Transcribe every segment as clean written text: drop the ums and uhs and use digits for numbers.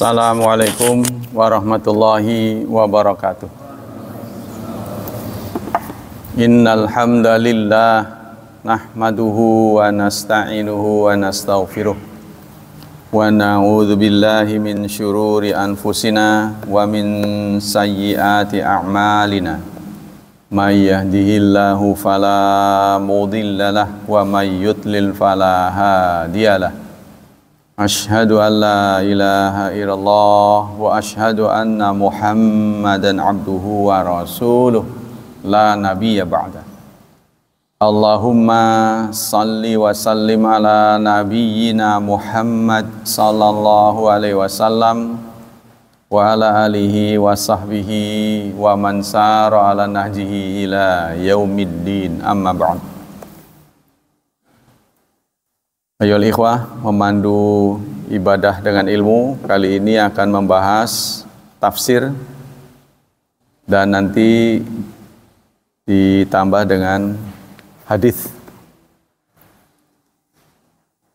Assalamualaikum warahmatullahi wabarakatuh. Innal hamdalillah nahmaduhu wa nasta'inuhu wa nastaghfiruh wa na'udzu billahi min syururi anfusina wa min sayyiati a'malina. May yahdihillahu fala mudhillalah wa may yudlil fala hadiyalah. Asyhadu an la ilaha illallah wa asyhadu anna Muhammadan abduhu wa rasuluh la nabiyya ba'da. Allahumma salli wa sallim ala nabiyyina Muhammad sallallahu alaihi wasallam wa ala alihi wa sahbihi wa man sara ala nahjihi ila yaumiddin, amma ba'd. Ayoul ikhwah, memandu ibadah dengan ilmu kali ini akan membahas tafsir dan nanti ditambah dengan hadis.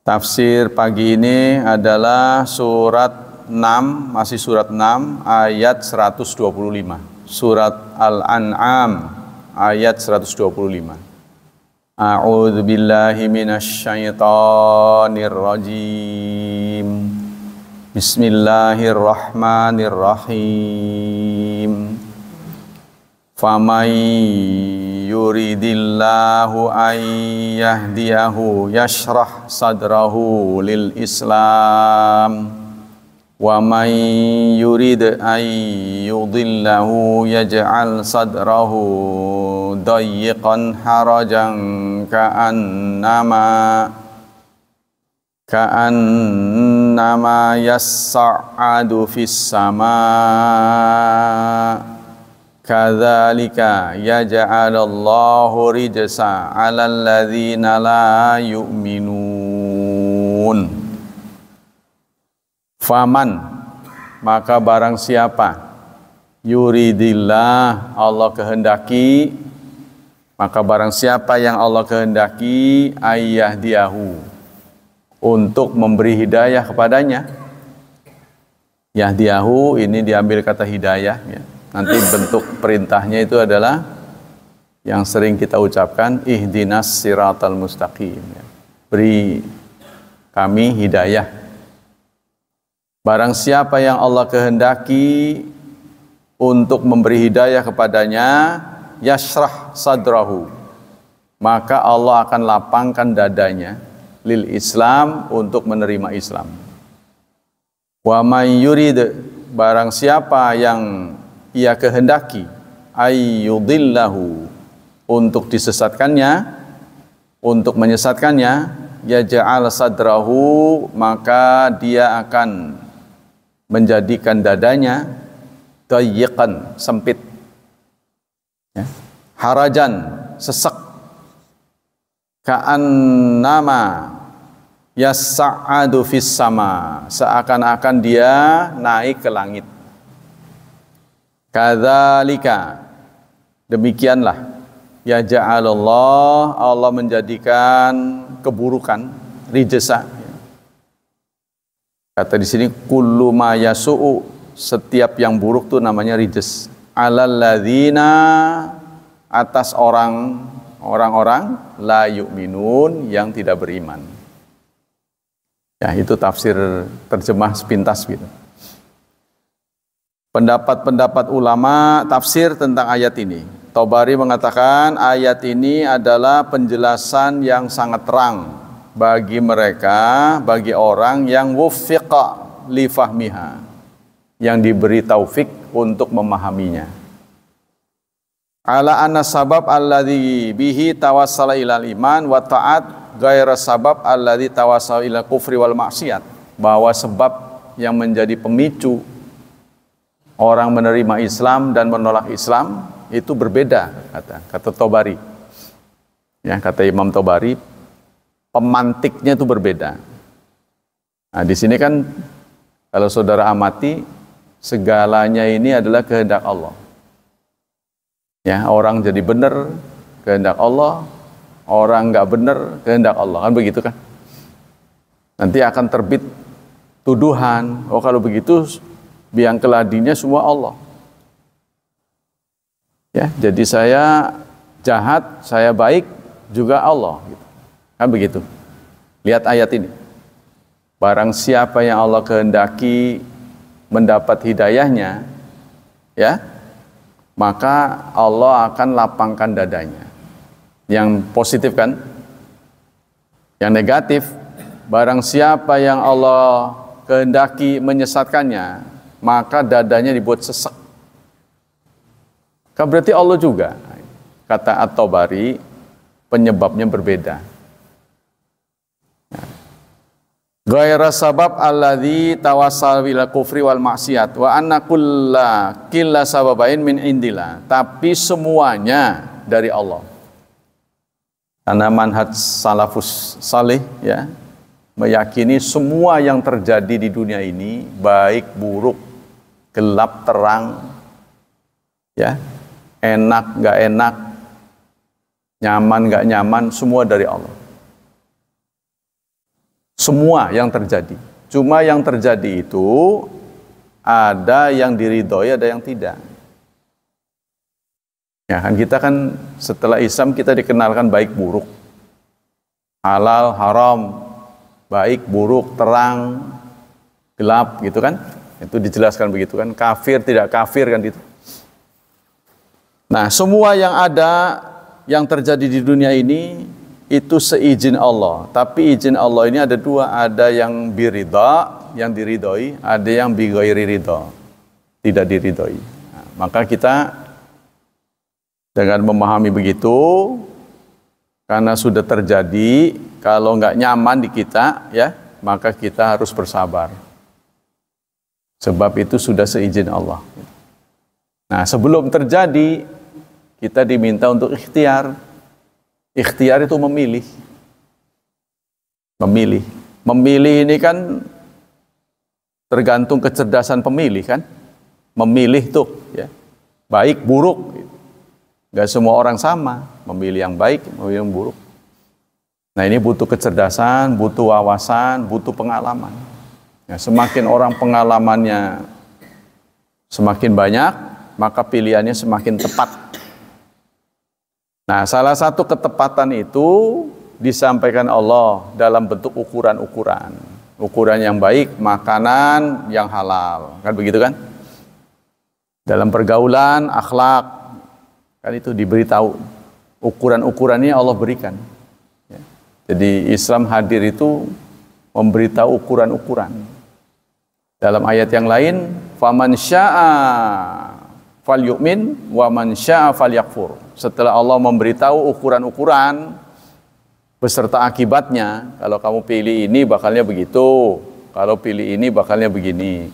Tafsir pagi ini adalah surat 6, masih surat 6 ayat 125. Surat Al-An'am ayat 125. A'udzu billahi minasy syaithanir rajim. Bismillahirrahmanirrahim. Faman yuridillahu an yahdiyahu yashrah sadrahu lil Islam. Wa man yurid an yudillahu yaj'al sadrahu dayyiqan harajan ka'annama yas'adu fis sama' kadzalika yaj'alallahu rijsa 'alal ladzina la yu'minun. Faman, maka barang siapa yuridillah, Allah kehendaki, maka barang siapa yang Allah kehendaki ayyahdiyahu, untuk memberi hidayah kepadanya. Yahdiyahu ini diambil kata hidayah ya. Nanti bentuk perintahnya itu adalah yang sering kita ucapkan, ihdinas siratal mustaqim ya. Beri kami hidayah. Barang siapa yang Allah kehendaki untuk memberi hidayah kepadanya, yashrah sadrahu, maka Allah akan lapangkan dadanya lil Islam, untuk menerima Islam. Wa may yurid, barang siapa yang ia kehendaki ayyudillahu, untuk disesatkannya, untuk menyesatkannya, yaj'al sadrahu, maka dia akan menjadikan dadanya dayyiqan, sempit ya. Harajan, sesek, ka'annama yas'adu fis sama, seakan-akan dia naik ke langit. Kadzalika, demikianlah, ya ja'alallah, Allah menjadikan keburukan, rijsa. Kata di sini kullu ma yasu'u, setiap yang buruk itu namanya rijs. Alal ladzina, atas orang-orang la yu'minun, yang tidak beriman. Ya, itu tafsir terjemah sepintas gitu. Pendapat-pendapat ulama tafsir tentang ayat ini. Tabari mengatakan ayat ini adalah penjelasan yang sangat terang bagi mereka, bagi orang yang wuffiqa li fahmiha, yang diberi taufik untuk memahaminya. Ala anna sabab alladhi bihi tawassala ilal iman wa ta'at ghaira sabab alladhi tawassala ila kufri wal maksiat, bahwa sebab yang menjadi pemicu orang menerima Islam dan menolak Islam itu berbeda, kata Tabari. Ya, kata Imam Tabari, pemantiknya itu berbeda. Nah, di sini kan kalau saudara amati, segalanya ini adalah kehendak Allah. Ya, orang jadi benar kehendak Allah, orang nggak benar kehendak Allah, kan begitu kan? Nanti akan terbit tuduhan. Oh kalau begitu biang keladinya semua Allah. Ya, jadi saya jahat, saya baik juga Allah. Gitu. Kan begitu. Lihat ayat ini. Barang siapa yang Allah kehendaki mendapat hidayahnya, ya, maka Allah akan lapangkan dadanya. Yang positif kan? Yang negatif, barang siapa yang Allah kehendaki menyesatkannya, maka dadanya dibuat sesek. Kan berarti Allah juga. Kata At-Tabari, penyebabnya berbeda. Ghaira sabab alladzi tawassal bil kufri wal maksiat wa anna kulla sababain min indillah. Tapi semuanya dari Allah. Karena manhaj salafus salih ya, meyakini semua yang terjadi di dunia ini, baik buruk, gelap terang, ya, enak nggak enak, nyaman nggak nyaman, semua dari Allah. Semua yang terjadi. Cuma yang terjadi itu ada yang diridhoi, ada yang tidak. Ya kan kita kan setelah Islam kita dikenalkan baik buruk, halal haram, baik buruk, terang gelap gitu kan. Itu dijelaskan begitu kan, kafir tidak kafir kan gitu. Nah, semua yang ada yang terjadi di dunia ini itu seizin Allah. Tapi izin Allah ini ada dua, ada yang biridha, yang diridhoi, ada yang bighairi ridha, tidak diridhoi. Nah, maka kita dengan memahami begitu, karena sudah terjadi, kalau nggak nyaman di kita, ya, maka kita harus bersabar. Sebab itu sudah seizin Allah. Nah, sebelum terjadi, kita diminta untuk ikhtiar. Ikhtiar itu memilih. Memilih. Memilih ini kan tergantung kecerdasan pemilih kan. Memilih tuh, ya. Baik, buruk. Gak semua orang sama. Memilih yang baik, memilih yang buruk. Nah ini butuh kecerdasan, butuh wawasan, butuh pengalaman. Ya, semakin orang pengalamannya semakin banyak, maka pilihannya semakin tepat. Nah, salah satu ketepatan itu disampaikan Allah dalam bentuk ukuran-ukuran. Ukuran yang baik, makanan yang halal. Kan begitu kan? Dalam pergaulan, akhlak, kan itu diberitahu. Ukuran-ukurannya Allah berikan. Ya. Jadi Islam hadir itu memberitahu ukuran-ukuran. Dalam ayat yang lain, faman syaa falyu'min wa man syaa falyakfur. Setelah Allah memberitahu ukuran-ukuran beserta akibatnya, kalau kamu pilih ini bakalnya begitu, kalau pilih ini bakalnya begini.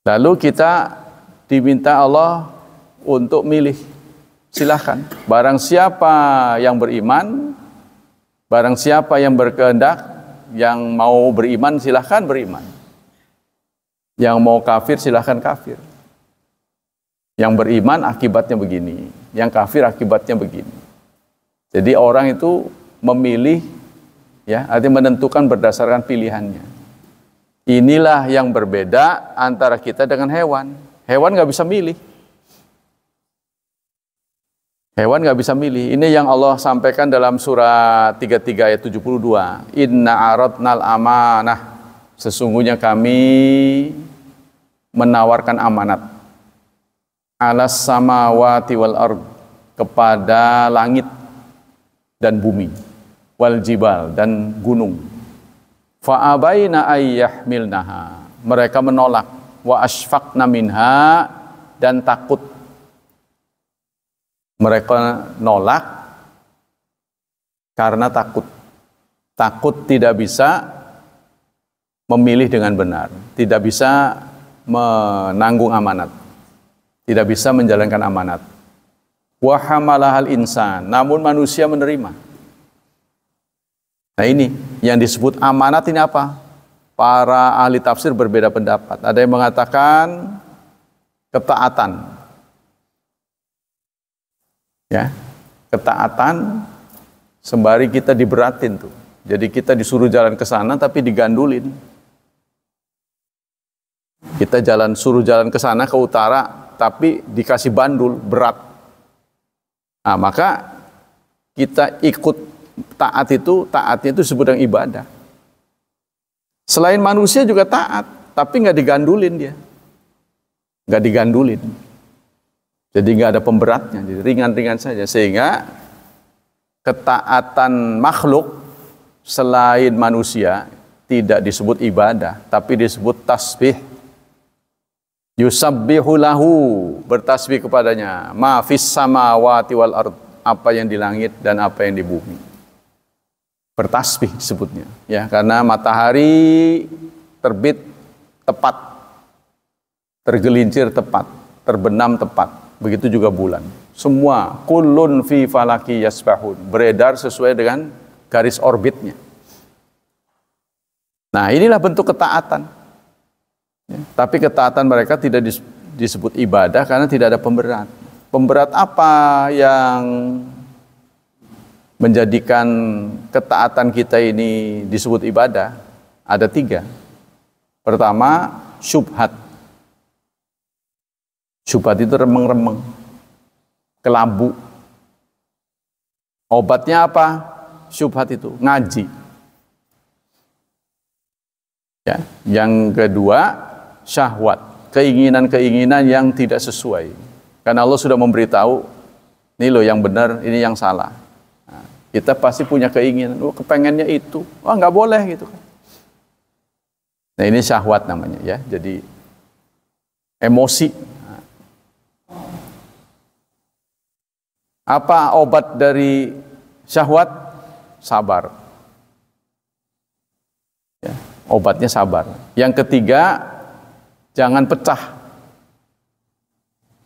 Lalu kita diminta Allah untuk milih. Silahkan. Barang siapa yang beriman, barang siapa yang berkehendak, yang mau beriman silahkan beriman. Yang mau kafir silahkan kafir. Yang beriman akibatnya begini, yang kafir akibatnya begini. Jadi orang itu memilih, ya, artinya menentukan berdasarkan pilihannya. Inilah yang berbeda antara kita dengan hewan. Hewan nggak bisa milih. Hewan nggak bisa milih. Ini yang Allah sampaikan dalam surat 33 ayat 72. Inna aradnal amanah. Sesungguhnya kami menawarkan amanat. Alas samawati wal ard, kepada langit dan bumi, wal jibal, dan gunung. Fa abaina ayyahmilnaha, mereka menolak, wa asfaqna minha, dan takut. Mereka nolak karena takut. Takut tidak bisa memilih dengan benar, tidak bisa menanggung amanat, tidak bisa menjalankan amanat. Wa hamalahal insan, namun manusia menerima. Nah ini yang disebut amanat ini apa? Para ahli tafsir berbeda pendapat. Ada yang mengatakan ketaatan. Ya, ketaatan sembari kita diberatin tuh. Jadi kita disuruh jalan ke sana tapi digandulin. Kita suruh jalan ke sana ke utara tapi dikasih bandul berat. Nah, maka kita ikut taatnya itu disebut dengan ibadah. Selain manusia juga taat, tapi nggak digandulin dia. Nggak digandulin. Jadi nggak ada pemberatnya, jadi ringan-ringan saja. Sehingga ketaatan makhluk selain manusia tidak disebut ibadah, tapi disebut tasbih. Yusabbihu lahu, bertasbih kepadanya, ma fis samawati wal ard, apa yang di langit dan apa yang di bumi. Bertasbih disebutnya, ya, karena matahari terbit tepat, tergelincir tepat, terbenam tepat. Begitu juga bulan. Semua kullun fi falaki yasbahun, beredar sesuai dengan garis orbitnya. Nah, inilah bentuk ketaatan. Ya, tapi ketaatan mereka tidak disebut ibadah karena tidak ada pemberat. Pemberat apa yang menjadikan ketaatan kita ini disebut ibadah? Ada 3. Pertama, syubhat. Syubhat itu remeng-remeng, kelabu. Obatnya apa? Syubhat itu ngaji. Ya. Yang kedua, syahwat, keinginan-keinginan yang tidak sesuai. Karena Allah sudah memberitahu, ini loh yang benar, ini yang salah. Nah, kita pasti punya keinginan, kepengennya itu, nggak boleh gitu kan. Nah, ini syahwat namanya, ya. Jadi emosi. Apa obat dari syahwat? Sabar. Ya, obatnya sabar. Yang ketiga, jangan pecah.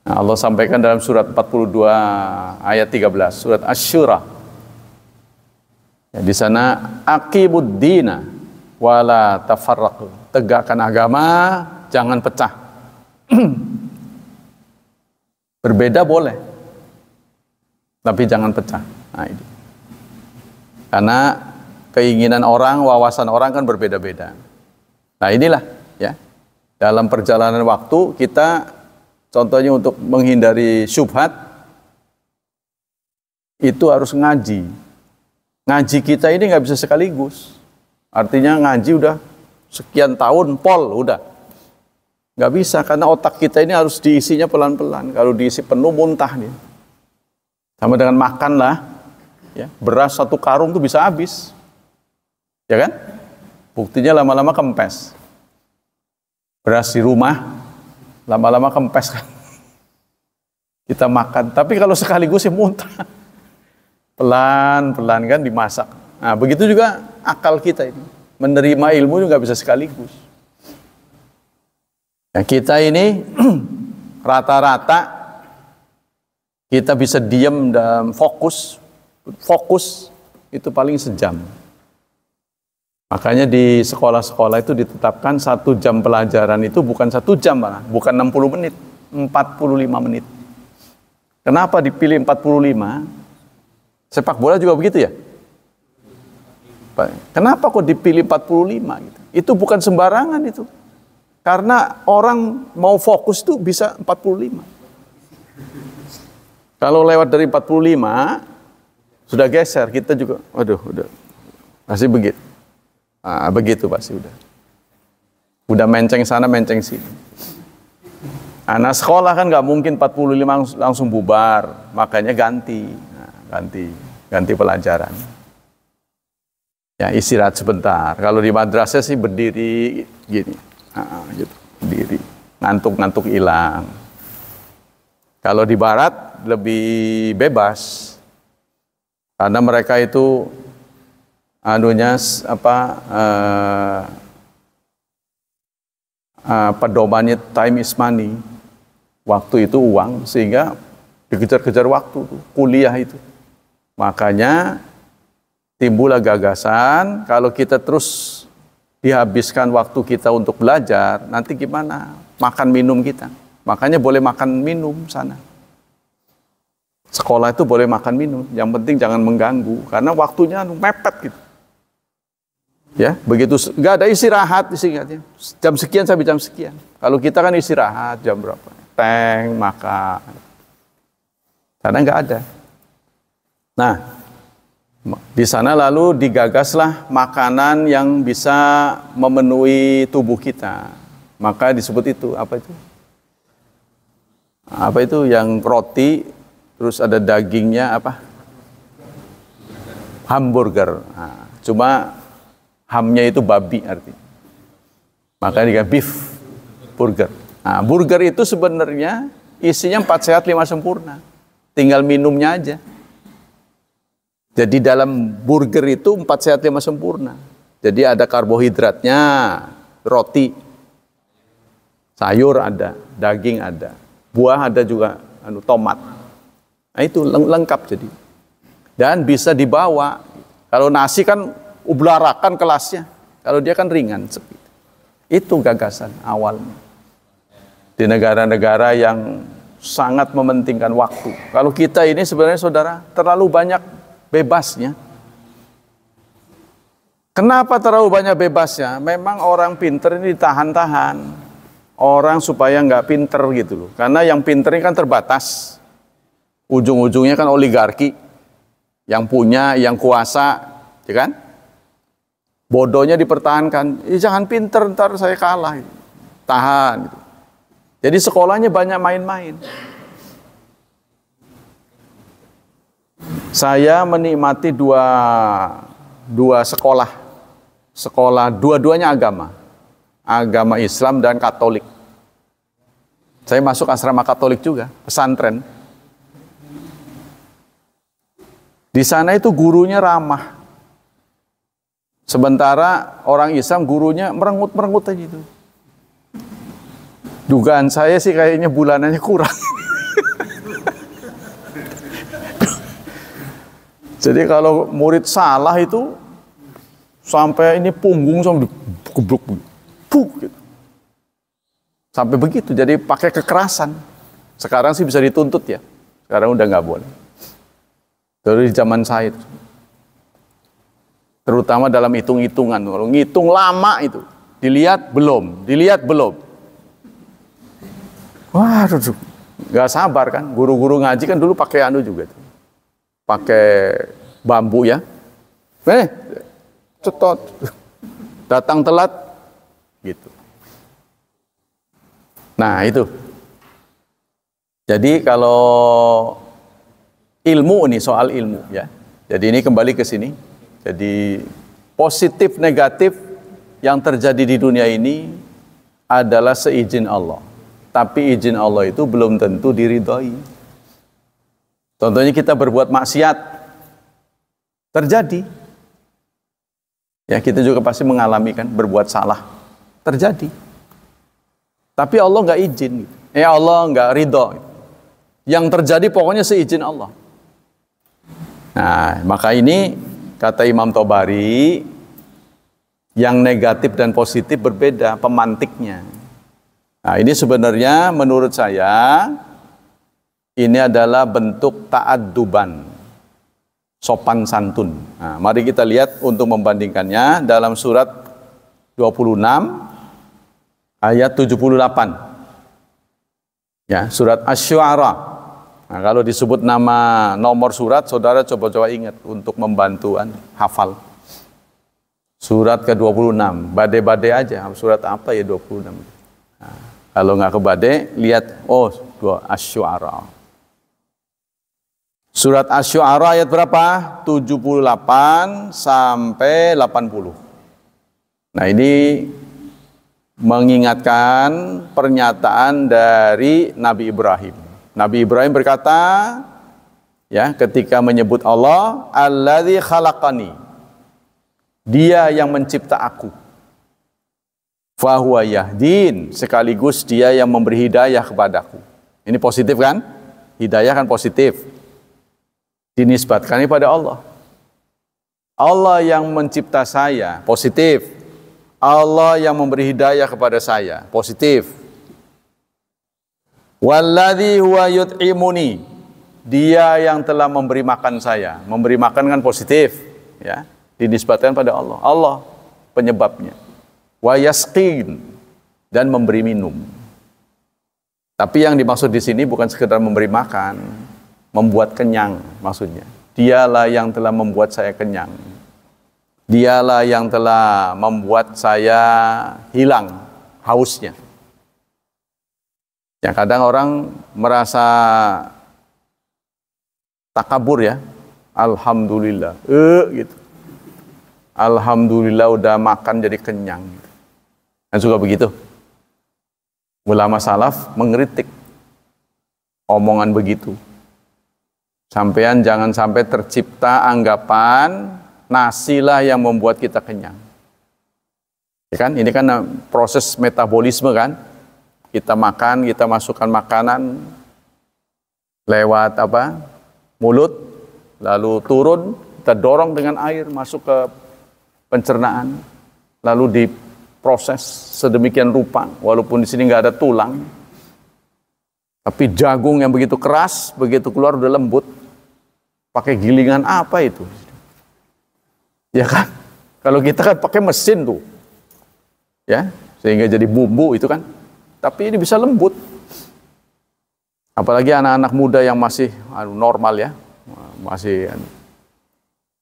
Nah, Allah sampaikan dalam surat 42 ayat 13, surat Asy-Syura. Ya, di sana aqimuddina wala tafarraqu. Tegakkan agama, jangan pecah. Berbeda boleh, tapi jangan pecah. Nah, ini. Karena keinginan orang, wawasan orang kan berbeda-beda. Nah, inilah, ya. Dalam perjalanan waktu kita, contohnya untuk menghindari syubhat, itu harus ngaji. Ngaji kita ini nggak bisa sekaligus. Artinya ngaji udah sekian tahun, udah. Nggak bisa, karena otak kita ini harus diisinya pelan-pelan. Kalau diisi penuh, muntah nih. Sama dengan makan lah, ya, beras 1 karung tuh bisa habis. Ya kan? Buktinya lama-lama kempes. Beras di rumah, lama-lama kempes kan. Kita makan, tapi kalau sekaligus ya muntah. Pelan-pelan kan dimasak. Nah, begitu juga akal kita ini. Menerima ilmu juga bisa sekaligus. Nah, kita ini rata-rata kita bisa diam dan fokus itu paling sejam. Makanya di sekolah-sekolah itu ditetapkan 1 jam pelajaran itu bukan 1 jam malah, bukan 60 menit, 45 menit. Kenapa dipilih 45? Sepak bola juga begitu ya? Kenapa kok dipilih 45 gitu? Itu bukan sembarangan itu. Karena orang mau fokus itu bisa 45. Kalau lewat dari 45 sudah geser, kita juga udah pasti begitu. Nah, begitu pasti udah menceng sana menceng sini. Anak sekolah kan nggak mungkin 45 langsung bubar, makanya ganti pelajaran. Ya, istirahat sebentar. Kalau di madrasah sih berdiri gini, gitu, berdiri, ngantuk hilang. Kalau di barat lebih bebas, karena mereka itu pedomannya time is money, waktu itu uang, sehingga dikejar-kejar waktu tuh, kuliah itu. Makanya timbullah gagasan, kalau kita terus dihabiskan waktu kita untuk belajar, nanti gimana makan minum kita? Makanya boleh makan minum sana. Sekolah itu boleh makan minum, yang penting jangan mengganggu, karena waktunya mepet gitu. Ya, begitu nggak ada istirahat singkatnya. Jam sekian sampai jam sekian. Kalau kita kan istirahat jam berapa? Teng, makan. Karena nggak ada. Nah, di sana lalu digagaslah makanan yang bisa memenuhi tubuh kita. Maka disebut itu apa itu? Apa itu yang roti terus ada dagingnya apa? Hamburger. Nah, cuma hamnya itu babi artinya. Maka dikatakan beef burger. Nah, burger itu sebenarnya isinya 4 sehat 5 sempurna. Tinggal minumnya aja. Jadi dalam burger itu 4 sehat 5 sempurna. Jadi ada karbohidratnya, roti, sayur ada, daging ada, buah ada juga, tomat. Nah itu lengkap jadi. Dan bisa dibawa. Kalau nasi kan ublarakan kelasnya. Kalau dia kan ringan. Itu gagasan awalnya. Di negara-negara yang sangat mementingkan waktu. Kalau kita ini sebenarnya saudara terlalu banyak bebasnya. Kenapa terlalu banyak bebasnya? Memang orang pinter ini ditahan-tahan. Orang supaya nggak pinter gitu loh. Karena yang pinter ini kan terbatas. Ujung-ujungnya kan oligarki. Yang punya, yang kuasa. Ya kan? Bodohnya dipertahankan. Jangan pinter, ntar saya kalah. Tahan. Gitu. Jadi sekolahnya banyak main-main. Saya menikmati dua sekolah. Sekolah dua-duanya agama Islam dan Katolik. Saya masuk asrama Katolik juga, pesantren. Di sana itu gurunya ramah. Sementara orang Islam gurunya merengut-merengut aja gitu. Dugaan saya sih kayaknya bulanannya kurang. Jadi kalau murid salah itu sampai ini punggung sampai geblok gitu. Sampai begitu, jadi pakai kekerasan. Sekarang sih bisa dituntut ya. Sekarang udah nggak boleh. Dari zaman saya itu. Terutama dalam hitung-hitungan. Kalau ngitung lama itu, dilihat belum. Wah, nggak sabar kan. Guru-guru ngaji kan dulu pakai juga. Pakai bambu ya. Cetot. Datang telat. Gitu. Nah itu. Jadi kalau ilmu nih, soal ilmu ya. Jadi ini kembali ke sini. Jadi positif negatif yang terjadi di dunia ini adalah seizin Allah. Tapi izin Allah itu belum tentu diridhoi. Contohnya kita berbuat maksiat. Terjadi. Ya kita juga pasti mengalami kan berbuat salah. Terjadi. Tapi Allah nggak izin. Allah nggak ridho. Yang terjadi pokoknya seizin Allah. Nah, maka ini kata Imam Tobari, yang negatif dan positif berbeda pemantiknya. Nah, ini sebenarnya menurut saya ini adalah bentuk ta'adduban, sopan santun. Nah, mari kita lihat untuk membandingkannya dalam surat 26 ayat 78. Ya, surat Asy-Syu'ara. Nah, kalau disebut nama nomor surat, saudara coba-coba ingat untuk membantu hafal. Surat ke-26, badai-badai aja, surat apa ya 26. Nah, kalau nggak kebadai, lihat, Asy-Syu'ara. Surat Asy-Syu'ara ayat berapa? 78 sampai 80. Nah ini mengingatkan pernyataan dari Nabi Ibrahim. Nabi Ibrahim berkata, ya, ketika menyebut Allah, Alladzi khalaqani. Dia yang mencipta aku. Fahuwa yahdin, sekaligus dia yang memberi hidayah kepadaku. Ini positif kan? Hidayah kan positif. Dinisbatkan kepada Allah. Allah yang mencipta saya, positif. Allah yang memberi hidayah kepada saya, positif. Walladzi huwa yut'imuni, dia yang telah memberi makan saya. Memberi makan kan positif, ya. Dinisbatkan pada Allah. Allah penyebabnya. Wa yasqin, dan memberi minum. Tapi yang dimaksud di sini bukan sekedar memberi makan, membuat kenyang maksudnya. Dialah yang telah membuat saya kenyang. Dialah yang telah membuat saya hilang hausnya. Ya, kadang orang merasa takabur ya. Alhamdulillah. Gitu. Alhamdulillah udah makan jadi kenyang. Kan suka begitu. Ulama salaf mengkritik omongan begitu. Sampean jangan sampai tercipta anggapan nasilah yang membuat kita kenyang. Ya kan? Ini kan proses metabolisme kan. Kita makan, kita masukkan makanan lewat apa? Mulut, lalu turun, kita dorong dengan air masuk ke pencernaan, lalu diproses sedemikian rupa, walaupun di sini nggak ada tulang, tapi jagung yang begitu keras, begitu keluar udah lembut, pakai gilingan apa itu? Ya kan? Kalau kita kan pakai mesin tuh, ya, sehingga jadi bumbu itu kan, tapi ini bisa lembut. Apalagi anak-anak muda yang masih normal ya, masih.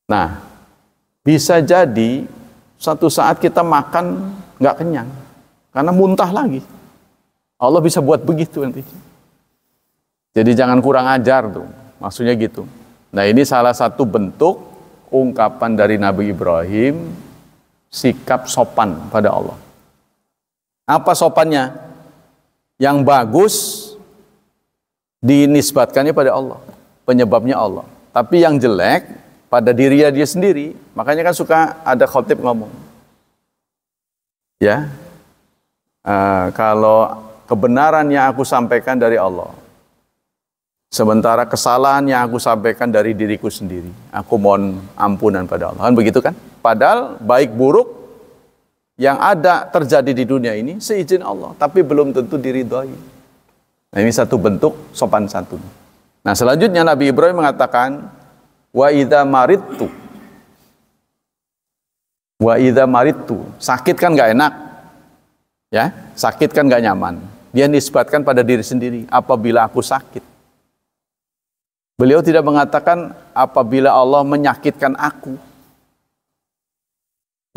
Nah, bisa jadi satu saat kita makan nggak kenyang, karena muntah lagi. Allah bisa buat begitu nanti. Jadi jangan kurang ajar tuh, maksudnya gitu. Nah, ini salah satu bentuk ungkapan dari Nabi Ibrahim, sikap sopan pada Allah. Apa sopannya? Yang bagus dinisbatkannya pada Allah, penyebabnya Allah. Tapi yang jelek pada diri dia sendiri. Makanya kan suka ada khotib ngomong, ya, kalau kebenaran yang aku sampaikan dari Allah, sementara kesalahan yang aku sampaikan dari diriku sendiri, aku mohon ampunan pada Allah. Kan begitu kan? Padahal baik buruk yang ada terjadi di dunia ini seizin Allah, tapi belum tentu diridhoi. Nah, ini satu bentuk sopan santun. Nah, selanjutnya Nabi Ibrahim mengatakan, wa idza maridtu. Wa idza maridtu. Sakit kan nggak enak. Ya, sakit kan nggak nyaman. Dia nisbatkan pada diri sendiri, apabila aku sakit. Beliau tidak mengatakan apabila Allah menyakitkan aku.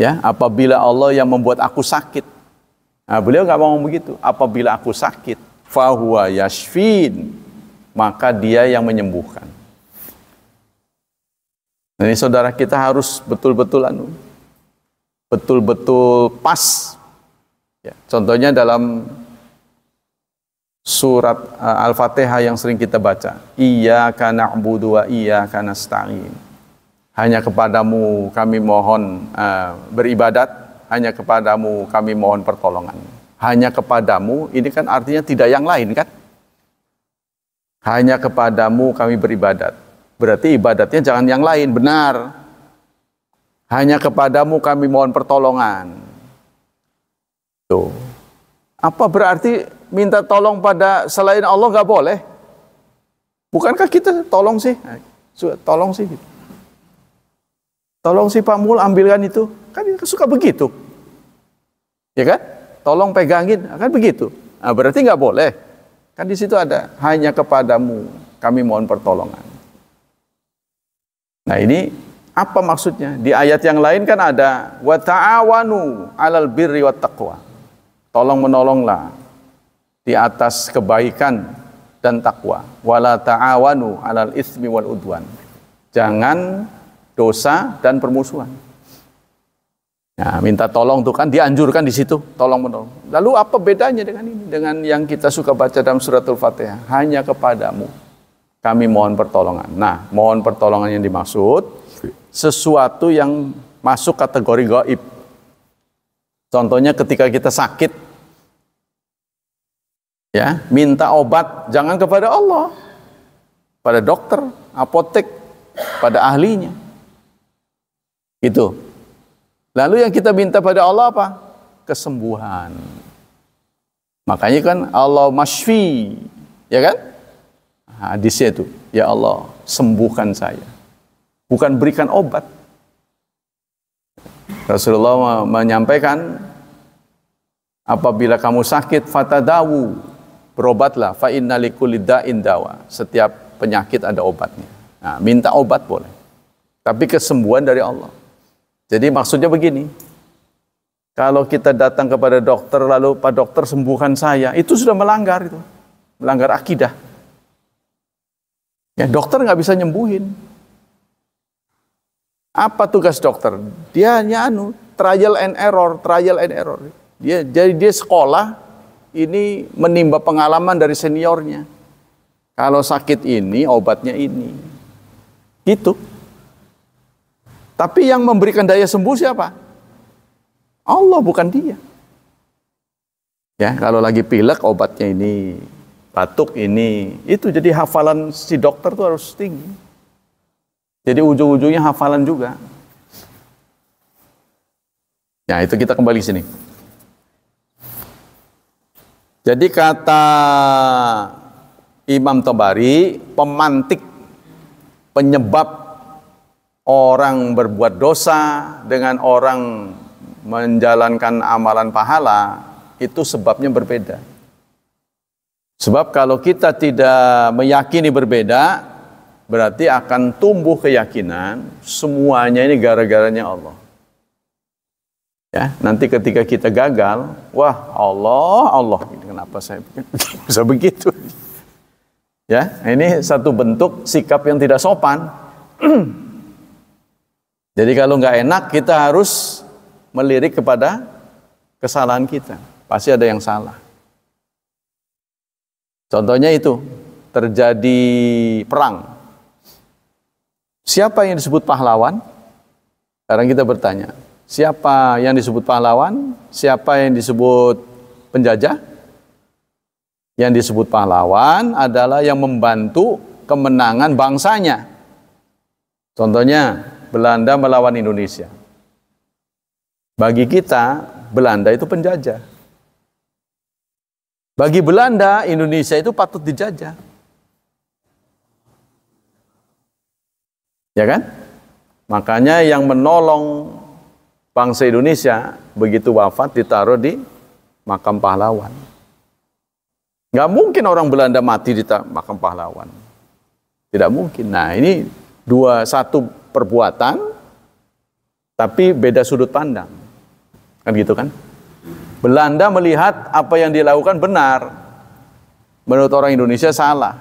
Ya, apabila Allah yang membuat aku sakit. Nah, beliau nggak ngomong begitu. Apabila aku sakit, fahuwa yashfin, maka dia yang menyembuhkan. Nah, ini saudara, kita harus betul-betul betul-betul pas. Ya, contohnya dalam surat Al-Fatihah yang sering kita baca, iyyaka na'budu wa iyyaka nasta'in. Hanya kepadamu kami mohon beribadat, hanya kepadamu kami mohon pertolongan. Hanya kepadamu, ini kan artinya tidak yang lain kan? Hanya kepadamu kami beribadat. Berarti ibadatnya jangan yang lain, benar. Hanya kepadamu kami mohon pertolongan. Tuh. Apa berarti minta tolong pada selain Allah nggak boleh? Bukankah kita tolong sih? Tolong sih. Tolong si Pak Mul ambilkan itu. Kan dia suka begitu. Ya kan? Tolong pegangin. Kan begitu. Nah, berarti nggak boleh. Kan di situ ada. Hanya kepadamu kami mohon pertolongan. Nah, ini apa maksudnya? Di ayat yang lain kan ada. Wa ta'awanu 'alal birri wat taqwa. Tolong menolonglah di atas kebaikan dan takwa. Wala ta'awanu 'alal itsmi wal udwan. Jangan dosa dan permusuhan. Nah, minta tolong tuh kan dianjurkan di situ, tolong menolong. Lalu apa bedanya dengan ini? Dengan yang kita suka baca dalam suratul Fatihah, hanya kepadamu kami mohon pertolongan. Nah, mohon pertolongan yang dimaksud sesuatu yang masuk kategori gaib. Contohnya ketika kita sakit, ya, minta obat jangan kepada Allah, pada dokter, apotek, pada ahlinya. Itu. Lalu yang kita minta pada Allah apa? Kesembuhan. Makanya kan Allah masyfi, ya kan? Hadisnya itu, ya Allah sembuhkan saya. Bukan berikan obat. Rasulullah menyampaikan, apabila kamu sakit fatadawu, berobatlah, fa inna likulli da'in dawa. Setiap penyakit ada obatnya. Nah, minta obat boleh, tapi kesembuhan dari Allah. Jadi maksudnya begini, kalau kita datang kepada dokter lalu Pak dokter sembuhkan saya, itu sudah melanggar, itu melanggar akidah. Ya, dokter nggak bisa nyembuhin. Apa tugas dokter? Dia hanya trial and error. Jadi dia sekolah ini menimba pengalaman dari seniornya. Kalau sakit ini obatnya ini. Gitu. Tapi yang memberikan daya sembuh siapa? Allah, bukan dia. Ya, kalau lagi pilek obatnya ini, batuk ini, itu jadi hafalan si dokter tuh harus tinggi. Jadi ujung-ujungnya hafalan juga. Nah, itu kita kembali sini. Jadi kata Imam Tabari, pemantik penyebab orang berbuat dosa dengan orang menjalankan amalan pahala, itu sebabnya berbeda. Sebab kalau kita tidak meyakini berbeda, berarti akan tumbuh keyakinan semuanya ini gara-garanya Allah. Ya, nanti ketika kita gagal, wah Allah, kenapa saya bisa begitu? Ya, ini satu bentuk sikap yang tidak sopan. Jadi kalau nggak enak, kita harus melirik kepada kesalahan kita. Pasti ada yang salah. Contohnya itu, terjadi perang. Siapa yang disebut pahlawan? Sekarang kita bertanya, siapa yang disebut pahlawan? Siapa yang disebut penjajah? Yang disebut pahlawan adalah yang membantu kemenangan bangsanya. Contohnya, Belanda melawan Indonesia. Bagi kita, Belanda itu penjajah. Bagi Belanda, Indonesia itu patut dijajah. Ya kan? Makanya yang menolong bangsa Indonesia begitu wafat ditaruh di makam pahlawan. Nggak mungkin orang Belanda mati di makam pahlawan. Tidak mungkin. Nah, ini satu perbuatan tapi beda sudut pandang. Kan gitu kan? Belanda melihat apa yang dilakukan benar. Menurut orang Indonesia salah.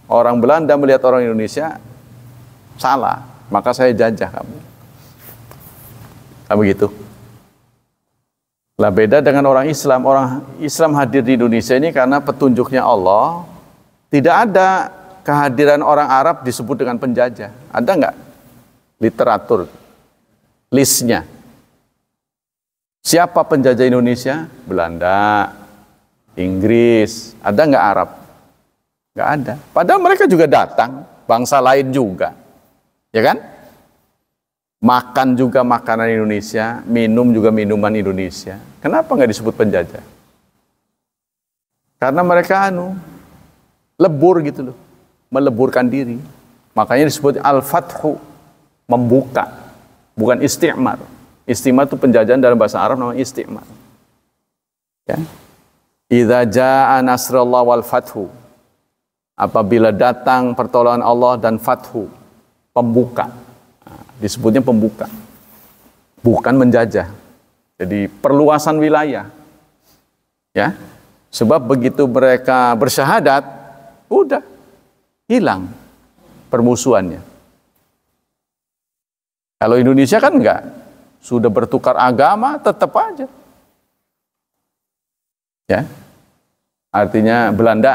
Orang Belanda melihat orang Indonesia salah, maka saya jajah kamu. Kamu begitu. Lah beda dengan orang Islam. Orang Islam hadir di Indonesia ini karena petunjuknya Allah. Tidak ada kehadiran orang Arab disebut dengan penjajah. Ada nggak literatur listnya? Siapa penjajah Indonesia? Belanda, Inggris. Ada nggak Arab? Nggak ada. Padahal mereka juga datang, bangsa lain juga. Ya kan? Makan juga makanan Indonesia, minum juga minuman Indonesia. Kenapa nggak disebut penjajah? Karena mereka lebur gitu loh, meleburkan diri. Makanya disebut al-fathu, membuka, bukan istimar. Istimar itu penjajahan dalam bahasa Arab, namanya istimar. Ya. Idza jaa nasrullah wal fathu. Apabila datang pertolongan Allah dan fathu, pembuka. Nah, disebutnya pembuka. Bukan menjajah. Jadi perluasan wilayah. Ya. Sebab begitu mereka bersyahadat, udah hilang permusuhannya. Kalau Indonesia kan enggak. Sudah bertukar agama, tetap aja. Ya. Artinya Belanda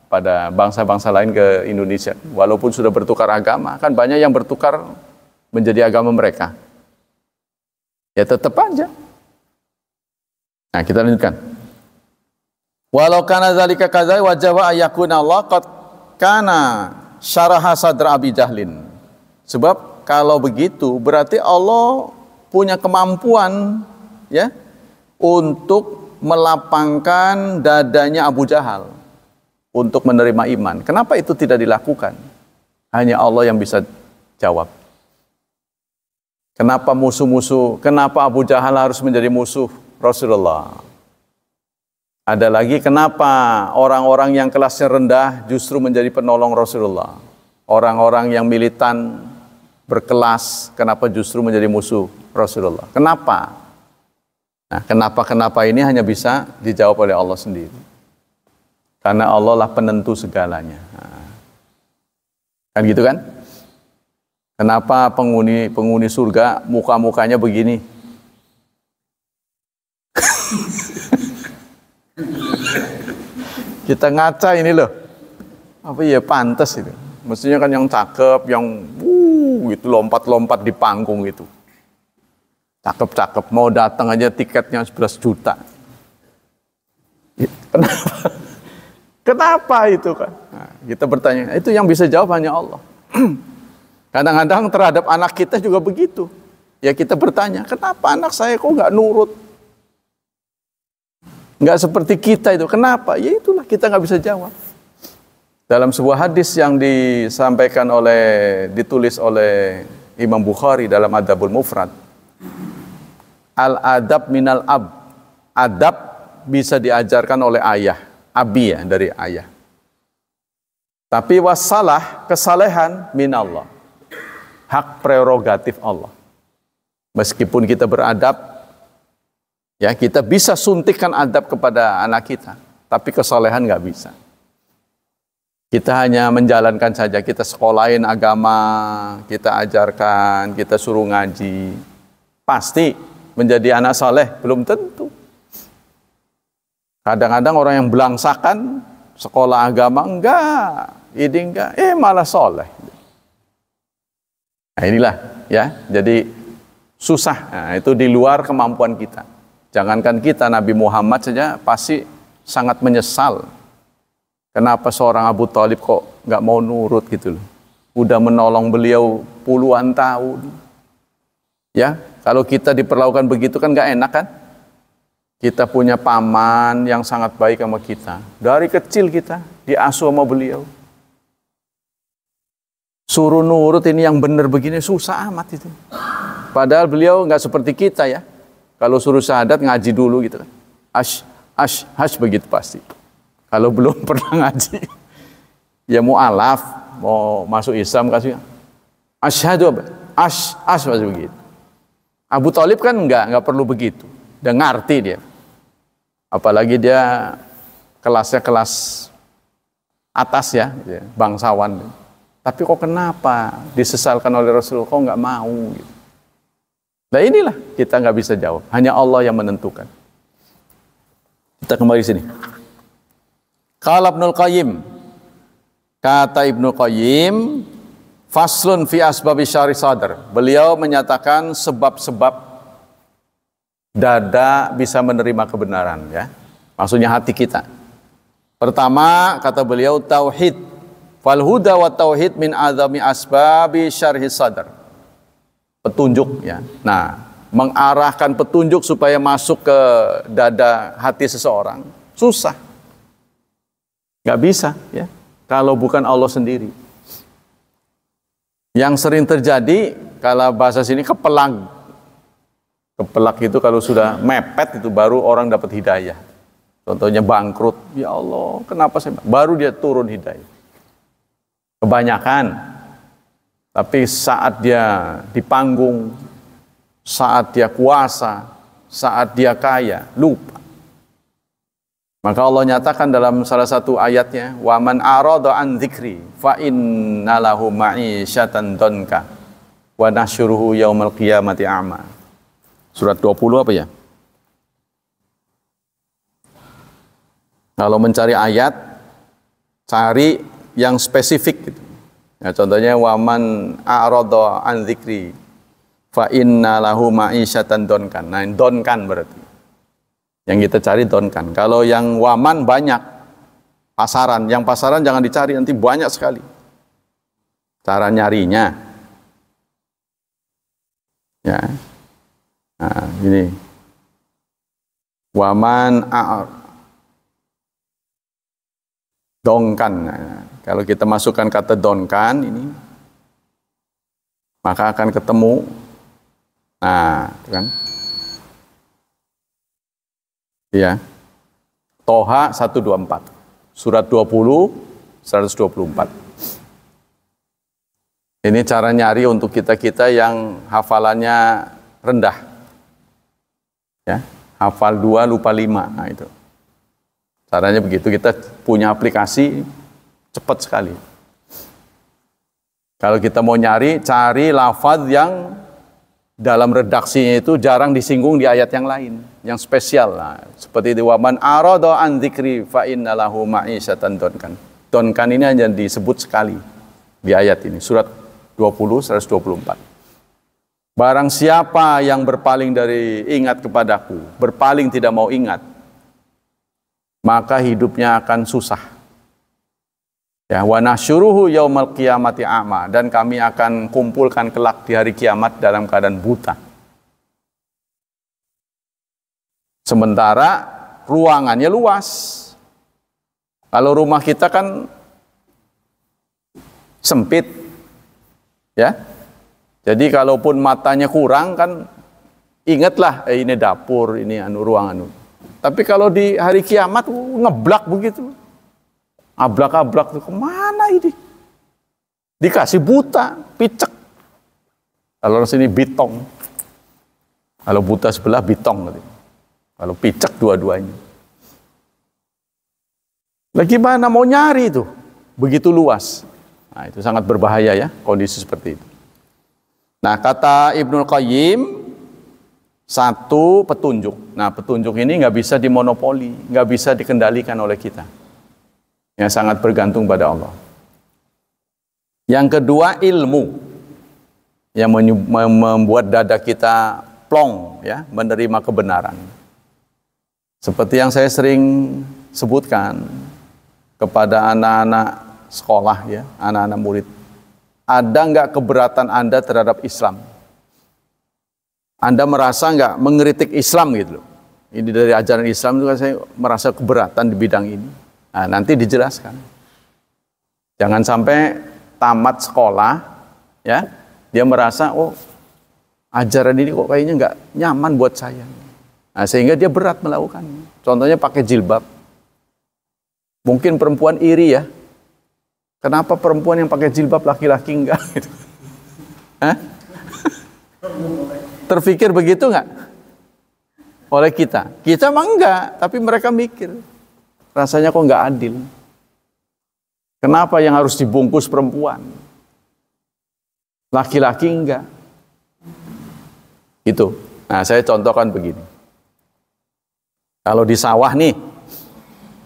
pada bangsa-bangsa lain ke Indonesia. Walaupun sudah bertukar agama, kan banyak yang bertukar menjadi agama mereka. Ya tetap aja. Nah, kita lanjutkan. Walau kana zalika kadzai wajaba ayakuna Allah qad kana syaraha sadra Abi Jahlin. Sebab kalau begitu berarti Allah punya kemampuan ya untuk melapangkan dadanya Abu Jahal untuk menerima iman. Kenapa itu tidak dilakukan? Hanya Allah yang bisa jawab. Kenapa musuh-musuh, kenapa Abu Jahal harus menjadi musuh Rasulullah? Ada lagi, kenapa orang-orang yang kelasnya rendah justru menjadi penolong Rasulullah? Orang-orang yang militan, berkelas, kenapa justru menjadi musuh Rasulullah? Kenapa? Nah, kenapa ini hanya bisa dijawab oleh Allah sendiri. Karena Allah lah penentu segalanya. Nah, kan gitu kan? Kenapa penghuni surga muka-mukanya begini? Kita ngaca ini loh. Apa ya, pantas itu. Mestinya kan yang cakep, yang gitu lompat-lompat di panggung gitu. Cakep-cakep, mau datang aja tiketnya 11 juta. Kenapa? Kenapa itu kan? Nah, kita bertanya, itu yang bisa jawab hanya Allah. Kadang-kadang terhadap anak kita juga begitu. Ya kita bertanya, kenapa anak saya kok nggak nurut? Nggak seperti kita itu, kenapa? Ya itulah, kita nggak bisa jawab. Dalam sebuah hadis yang ditulis oleh Imam Bukhari dalam Adabul Mufrad, al-adab minal ab, adab bisa diajarkan oleh ayah, abi ya, dari ayah. Tapi wassalah, kesalehan minallah, hak prerogatif Allah. Meskipun kita beradab, ya kita bisa suntikkan adab kepada anak kita, tapi kesalehan nggak bisa. Kita hanya menjalankan saja, kita sekolahin agama, kita ajarkan, kita suruh ngaji. Pasti menjadi anak saleh? Belum tentu. Kadang-kadang orang yang belangsakan, sekolah agama enggak, ini enggak, malah soleh. Nah inilah ya, jadi susah. Nah, itu di luar kemampuan kita. Jangankan kita, Nabi Muhammad saja pasti sangat menyesal. Kenapa seorang Abu Thalib kok nggak mau nurut gitu loh. Udah menolong beliau puluhan tahun. Ya, kalau kita diperlakukan begitu kan nggak enak kan? Kita punya paman yang sangat baik sama kita. Dari kecil kita diasuh sama beliau. Suruh nurut ini yang benar begini susah amat itu. Padahal beliau nggak seperti kita ya. Kalau suruh syahadat ngaji dulu gitu kan. Ash begitu pasti. Kalau belum pernah ngaji, ya mu'alaf, mau masuk Islam kasih asyhadu apa? Masih begitu. Abu Thalib kan enggak perlu begitu. Udah ngerti dia. Apalagi dia kelasnya kelas atas ya, bangsawan. Tapi kok kenapa disesalkan oleh Rasulullah, kok nggak mau gitu. Nah inilah kita nggak bisa jawab. Hanya Allah yang menentukan. Kita kembali sini. Qala Ibnul Qayyim, kata Ibnu Qayyim, faslun fi asbabi syari sadr. Beliau menyatakan sebab-sebab dada bisa menerima kebenaran ya. Maksudnya hati kita. Pertama kata beliau tauhid. Fal huda wa tauhid min azami asbabi syarhi sadr. Petunjuk ya. Nah, mengarahkan petunjuk supaya masuk ke dada hati seseorang susah. Nggak bisa ya, kalau bukan Allah sendiri. Yang sering terjadi, kalau bahasa sini kepelang. Kepelak itu kalau sudah mepet itu baru orang dapat hidayah. Contohnya bangkrut, ya Allah kenapa saya, baru dia turun hidayah. Kebanyakan, tapi saat dia di panggung, saat dia kuasa, saat dia kaya, lupa. Maka Allah nyatakan dalam salah satu ayatnya, wa man arada an dzikri fa inna lahu ma'isyatan donka wa nasyuruhu yaumal qiyamati a'ma. Surat 20 apa ya? Kalau mencari ayat, cari yang spesifik gitu. Ya, contohnya wa man arada an dzikri fa inna lahu ma'isyatan donkan. Nah, donkan berarti yang kita cari donkan. Kalau yang waman banyak pasaran, yang pasaran jangan dicari, nanti banyak sekali. Cara nyarinya, ya, nah ini waman donkan. Nah, kalau kita masukkan kata donkan ini, maka akan ketemu Nah, itu kan. Iya. Toha 124. Surat 20, 124. Ini cara nyari untuk kita-kita yang hafalannya rendah. Ya, hafal 2, lupa 5. Nah, itu. Caranya begitu, kita punya aplikasi cepat sekali. Kalau kita mau nyari, cari lafaz yang dalam redaksinya itu jarang disinggung di ayat yang lain, yang spesial. Nah, seperti di waman arada an dzikri fa innalahu ma'isyatan donkan. Donkan ini hanya disebut sekali di ayat ini, surat 20, 124. Barang siapa yang berpaling dari ingat kepadaku, berpaling tidak mau ingat, maka hidupnya akan susah. Ya, wa nasyuruhu yaumal qiyamati a'ma, dan kami akan kumpulkan kelak di hari kiamat dalam keadaan buta. Sementara ruangannya luas. Kalau rumah kita kan sempit. Ya. Jadi kalaupun matanya kurang kan ingatlah ini dapur, ini ruangan. Tapi kalau di hari kiamat ngeblak begitu. Ablak-ablak, kemana ini? Dikasih buta, picek. Kalau sini bitong. Kalau buta sebelah bitong. Kalau picek dua-duanya. Lagi mana mau nyari itu? Begitu luas. Nah, itu sangat berbahaya ya, kondisi seperti itu. Nah, kata Ibnul Qayyim, satu petunjuk. Nah, petunjuk ini nggak bisa dimonopoli, nggak bisa dikendalikan oleh kita. Yang sangat bergantung pada Allah. Yang kedua, ilmu yang membuat dada kita plong, ya, menerima kebenaran. Seperti yang saya sering sebutkan kepada anak-anak sekolah, ya, anak-anak murid, ada nggak keberatan Anda terhadap Islam? Anda merasa nggak mengkritik Islam gitu loh? Ini dari ajaran Islam juga saya merasa keberatan di bidang ini. Nah, nanti dijelaskan. Jangan sampai tamat sekolah, ya, dia merasa, oh, ajaran ini kok kayaknya nggak nyaman buat saya. Nah, sehingga dia berat melakukannya. Contohnya pakai jilbab. Mungkin perempuan iri ya. Kenapa perempuan yang pakai jilbab laki-laki enggak? Gitu. Hah? Terpikir begitu nggak? Oleh kita. Kita mah enggak, tapi mereka mikir. Rasanya kok nggak adil. Kenapa yang harus dibungkus perempuan? Laki-laki enggak. Itu. Nah, saya contohkan begini. Kalau di sawah nih,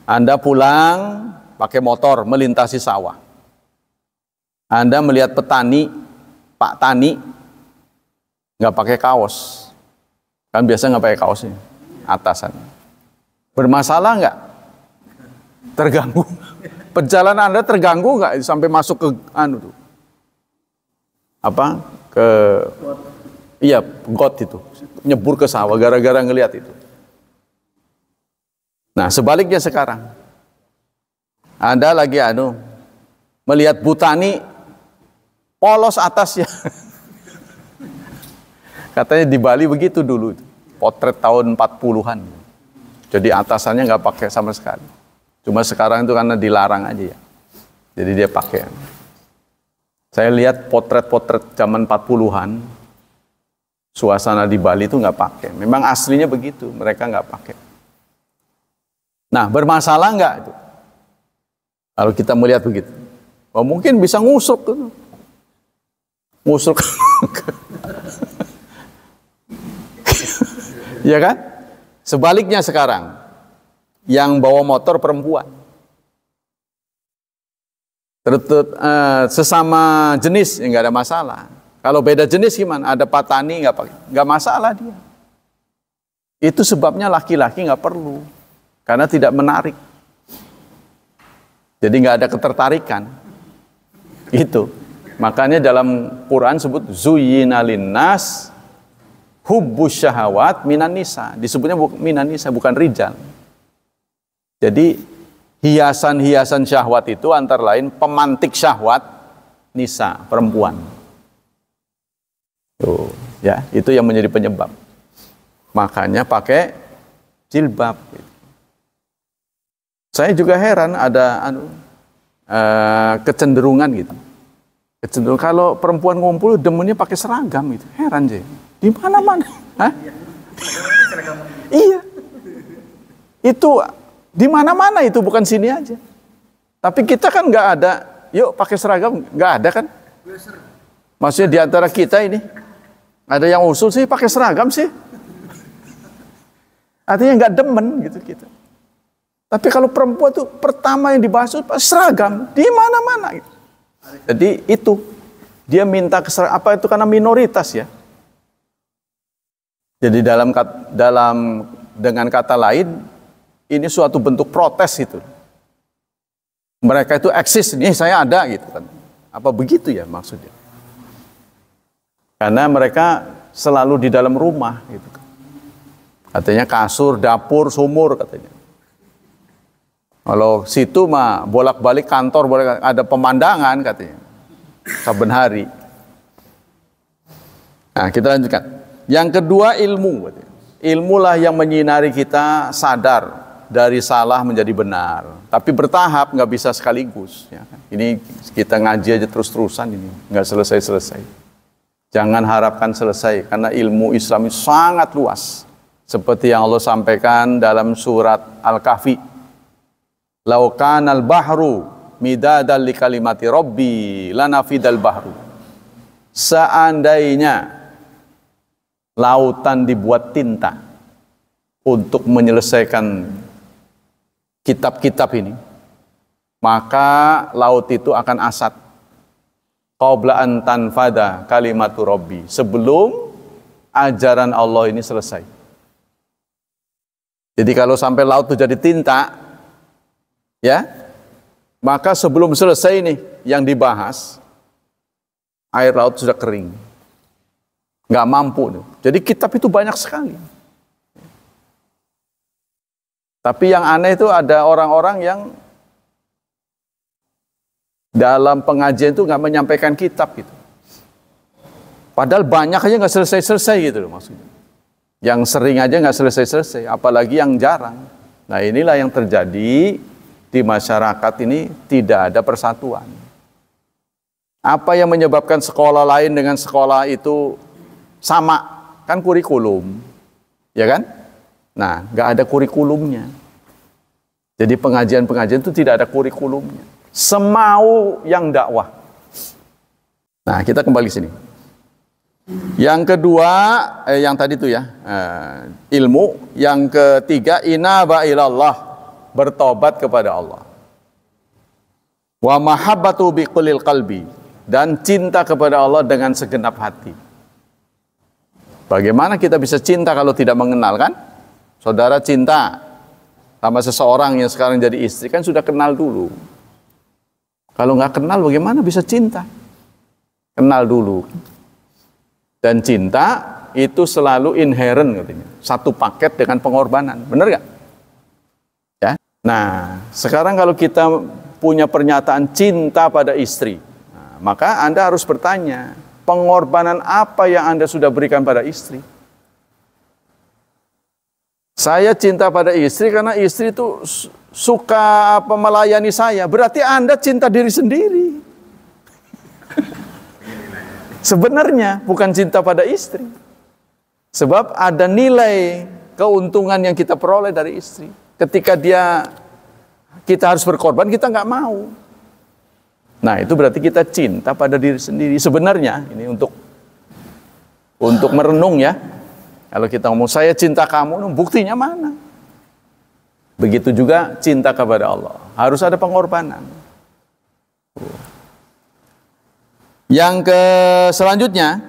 Anda pulang pakai motor melintasi sawah. Anda melihat petani, Pak Tani, nggak pakai kaos. Kan biasa nggak pakai kaosnya, atasan. Bermasalah nggak? Terganggu. Perjalanan Anda terganggu nggak sampai masuk ke got itu, nyebur ke sawah gara-gara ngelihat itu. Nah, sebaliknya sekarang, Anda lagi melihat Bu Tani polos atasnya. Katanya di Bali begitu dulu, potret tahun 40-an. Jadi atasannya nggak pakai sama sekali. Cuma sekarang itu karena dilarang aja ya. Jadi dia pakai. Saya lihat potret-potret zaman 40-an, suasana di Bali itu nggak pakai. Memang aslinya begitu, mereka nggak pakai. Nah, bermasalah nggak itu? Kalau kita melihat begitu, oh, mungkin bisa ngusuk, ya kan? Sebaliknya sekarang, yang bawa motor perempuan, sesama jenis nggak ada masalah. Kalau beda jenis gimana? Ada petani nggak masalah dia. Itu sebabnya laki-laki nggak perlu, karena tidak menarik. Jadi nggak ada ketertarikan. Itu. Makanya dalam Quran sebut zuyyina linnas hubbus syahawat minan nisa. Disebutnya minan nisa, bukan rijal. Jadi hiasan-hiasan syahwat itu antara lain pemantik syahwat nisa, perempuan. Tuh. Ya, itu yang menjadi penyebab. Makanya pakai jilbab. Saya juga heran ada kecenderungan gitu. Kecenderungan kalau perempuan ngumpul demennya pakai seragam gitu. Heran sih. Di mana-mana. Hah? Iya. Itu di mana-mana itu, bukan sini aja. Tapi kita kan nggak ada. Yuk pakai seragam, nggak ada kan? Maksudnya di antara kita ini ada yang usul sih pakai seragam sih. Artinya nggak demen gitu kita. Tapi kalau perempuan tuh pertama yang dibahas itu seragam di mana-mana. Gitu. Jadi itu dia minta apa itu karena minoritas ya. Jadi dengan kata lain ini suatu bentuk protes itu. Mereka itu eksis, nih saya ada gitu kan. Apa begitu ya maksudnya? Karena mereka selalu di dalam rumah gitu. Katanya kasur, dapur, sumur katanya. Kalau situ mah bolak-balik kantor, boleh ada pemandangan katanya. Saben hari. Nah, kita lanjutkan. Yang kedua ilmu. Ilmulah yang menyinari kita sadar dari salah menjadi benar. Tapi bertahap, nggak bisa sekaligus. Ya. Ini kita ngaji aja terus-terusan ini, nggak selesai-selesai. Jangan harapkan selesai, karena ilmu Islam itu sangat luas. Seperti yang Allah sampaikan dalam surat Al-Kahfi. Lau kanal bahru midadal li kalimati rabbi lanafidal bahru. Seandainya lautan dibuat tinta untuk menyelesaikan kitab-kitab ini, maka laut itu akan asat. Qabla an tanfada kalimatu rabbi. Sebelum ajaran Allah ini selesai. Jadi kalau sampai laut itu jadi tinta, ya, maka sebelum selesai nih yang dibahas, air laut sudah kering. Nggak mampu. Jadi kitab itu banyak sekali. Tapi yang aneh itu ada orang-orang yang dalam pengajian itu nggak menyampaikan kitab gitu. Padahal banyak aja nggak selesai-selesai gitu loh maksudnya. Yang sering aja nggak selesai-selesai, apalagi yang jarang. Nah inilah yang terjadi di masyarakat ini, tidak ada persatuan. Apa yang menyebabkan sekolah lain dengan sekolah itu sama? Kan kurikulum, ya kan? Nah, nggak ada kurikulumnya. Jadi pengajian-pengajian itu tidak ada kurikulumnya. Semau yang dakwah. Nah, kita kembali sini. Yang kedua, yang tadi itu ya, ilmu. Yang ketiga, inaba ilallah, bertobat kepada Allah. Wa mahabbatu biqulil qalbi, dan cinta kepada Allah dengan segenap hati. Bagaimana kita bisa cinta kalau tidak mengenal, kan? Saudara cinta sama seseorang yang sekarang jadi istri, kan sudah kenal dulu. Kalau nggak kenal bagaimana bisa cinta? Kenal dulu. Dan cinta itu selalu inherent katanya. Satu paket dengan pengorbanan. Benar nggak? Ya. Nah, sekarang kalau kita punya pernyataan cinta pada istri, maka Anda harus bertanya, pengorbanan apa yang Anda sudah berikan pada istri? Saya cinta pada istri karena istri itu suka melayani saya. Berarti Anda cinta diri sendiri. Sebenarnya bukan cinta pada istri. Sebab ada nilai keuntungan yang kita peroleh dari istri. Ketika kita harus berkorban, kita nggak mau. Nah, itu berarti kita cinta pada diri sendiri. Sebenarnya ini untuk merenung ya. Kalau kita ngomong saya cinta kamu, buktinya mana? Begitu juga cinta kepada Allah. Harus ada pengorbanan. Yang selanjutnya,